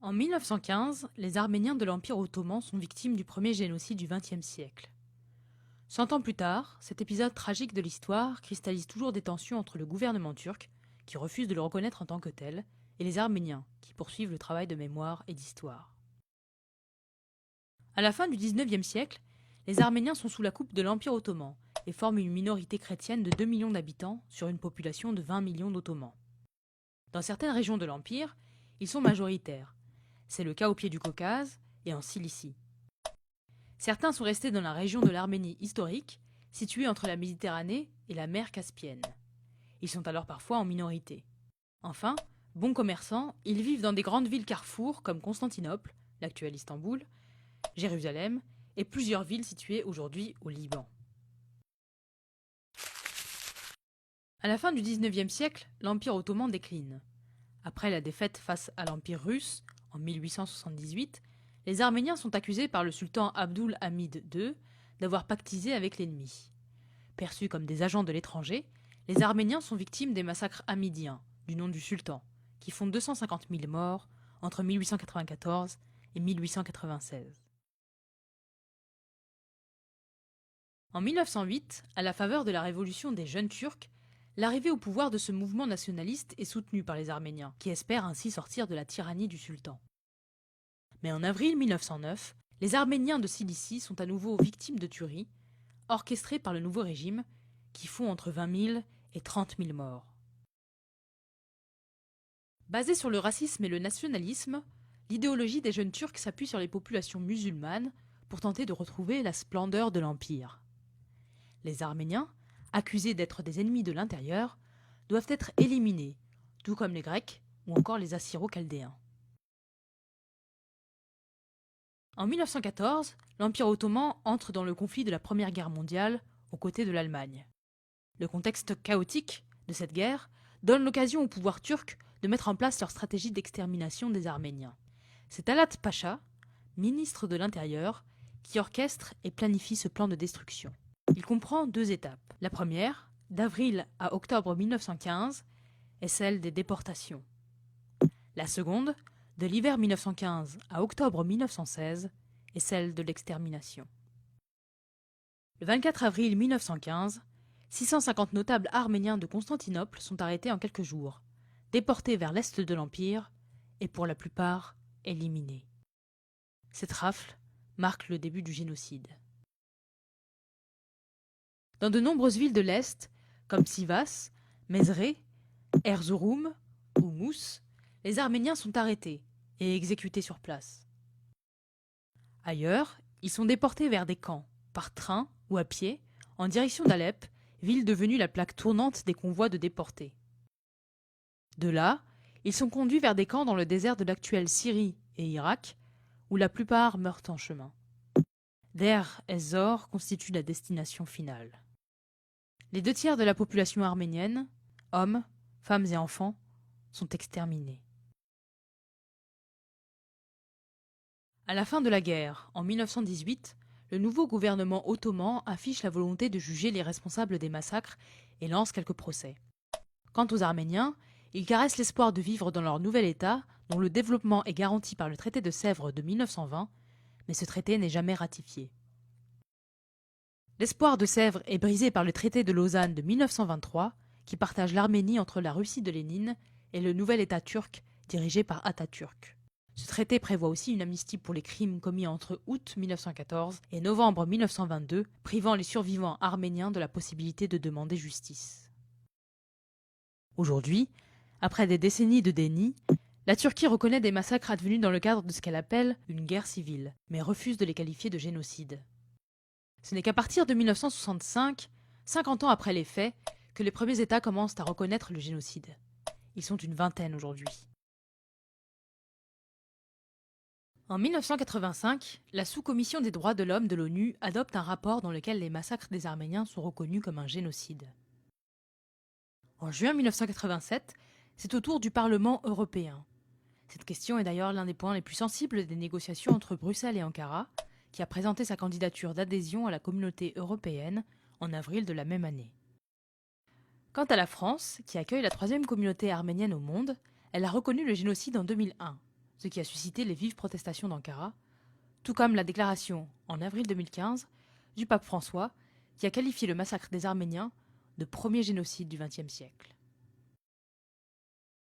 En 1915, les Arméniens de l'Empire ottoman sont victimes du premier génocide du XXe siècle. 100 ans plus tard, cet épisode tragique de l'histoire cristallise toujours des tensions entre le gouvernement turc, qui refuse de le reconnaître en tant que tel, et les Arméniens, qui poursuivent le travail de mémoire et d'histoire. À la fin du XIXe siècle, les Arméniens sont sous la coupe de l'Empire ottoman et forment une minorité chrétienne de 2 millions d'habitants sur une population de 20 millions d'Ottomans. Dans certaines régions de l'Empire, ils sont majoritaires. C'est le cas au pied du Caucase et en Cilicie. Certains sont restés dans la région de l'Arménie historique, située entre la Méditerranée et la mer Caspienne. Ils sont alors parfois en minorité. Enfin, bons commerçants, ils vivent dans des grandes villes carrefours comme Constantinople, l'actuel Istanbul, Jérusalem et plusieurs villes situées aujourd'hui au Liban. À la fin du XIXe siècle, l'Empire ottoman décline. Après la défaite face à l'Empire russe, en 1878, les Arméniens sont accusés par le sultan Abdul Hamid II d'avoir pactisé avec l'ennemi. Perçus comme des agents de l'étranger, les Arméniens sont victimes des massacres hamidiens, du nom du sultan, qui font 250 000 morts entre 1894 et 1896. En 1908, à la faveur de la révolution des jeunes Turcs, l'arrivée au pouvoir de ce mouvement nationaliste est soutenue par les Arméniens, qui espèrent ainsi sortir de la tyrannie du sultan. Mais en avril 1909, les Arméniens de Cilicie sont à nouveau victimes de tueries, orchestrées par le nouveau régime, qui font entre 20 000 et 30 000 morts. Basée sur le racisme et le nationalisme, l'idéologie des jeunes Turcs s'appuie sur les populations musulmanes pour tenter de retrouver la splendeur de l'Empire. Les Arméniens, accusés d'être des ennemis de l'intérieur, doivent être éliminés, tout comme les Grecs ou encore les Assyro-Chaldéens. En 1914, l'Empire ottoman entre dans le conflit de la Première Guerre mondiale aux côtés de l'Allemagne. Le contexte chaotique de cette guerre donne l'occasion au pouvoir turc de mettre en place leur stratégie d'extermination des Arméniens. C'est Talat Pacha, ministre de l'Intérieur, qui orchestre et planifie ce plan de destruction. Il comprend 2 étapes. La première, d'avril à octobre 1915, est celle des déportations. La seconde, de l'hiver 1915 à octobre 1916, est celle de l'extermination. Le 24 avril 1915, 650 notables arméniens de Constantinople sont arrêtés en quelques jours, déportés vers l'est de l'Empire et pour la plupart éliminés. Cette rafle marque le début du génocide. Dans de nombreuses villes de l'Est, comme Sivas, Mezre, Erzurum ou Mousse, les Arméniens sont arrêtés et exécutés sur place. Ailleurs, ils sont déportés vers des camps, par train ou à pied, en direction d'Alep, ville devenue la plaque tournante des convois de déportés. De là, ils sont conduits vers des camps dans le désert de l'actuelle Syrie et Irak, où la plupart meurent en chemin. Deir ez-Zor constitue la destination finale. Les 2 tiers de la population arménienne, hommes, femmes et enfants, sont exterminés. À la fin de la guerre, en 1918, le nouveau gouvernement ottoman affiche la volonté de juger les responsables des massacres et lance quelques procès. Quant aux Arméniens, ils caressent l'espoir de vivre dans leur nouvel État, dont le développement est garanti par le traité de Sèvres de 1920, mais ce traité n'est jamais ratifié. L'espoir de Sèvres est brisé par le traité de Lausanne de 1923, qui partage l'Arménie entre la Russie de Lénine et le nouvel État turc dirigé par Atatürk. Ce traité prévoit aussi une amnistie pour les crimes commis entre août 1914 et novembre 1922, privant les survivants arméniens de la possibilité de demander justice. Aujourd'hui, après des décennies de déni, la Turquie reconnaît des massacres advenus dans le cadre de ce qu'elle appelle une guerre civile, mais refuse de les qualifier de génocide. Ce n'est qu'à partir de 1965, 50 ans après les faits, que les premiers États commencent à reconnaître le génocide. Ils sont une vingtaine aujourd'hui. En 1985, la sous-commission des droits de l'homme de l'ONU adopte un rapport dans lequel les massacres des Arméniens sont reconnus comme un génocide. En juin 1987, c'est au tour du Parlement européen. Cette question est d'ailleurs l'un des points les plus sensibles des négociations entre Bruxelles et Ankara, qui a présenté sa candidature d'adhésion à la communauté européenne en avril de la même année. Quant à la France, qui accueille la 3e communauté arménienne au monde, elle a reconnu le génocide en 2001, ce qui a suscité les vives protestations d'Ankara, tout comme la déclaration, en avril 2015, du pape François, qui a qualifié le massacre des Arméniens de premier génocide du XXe siècle.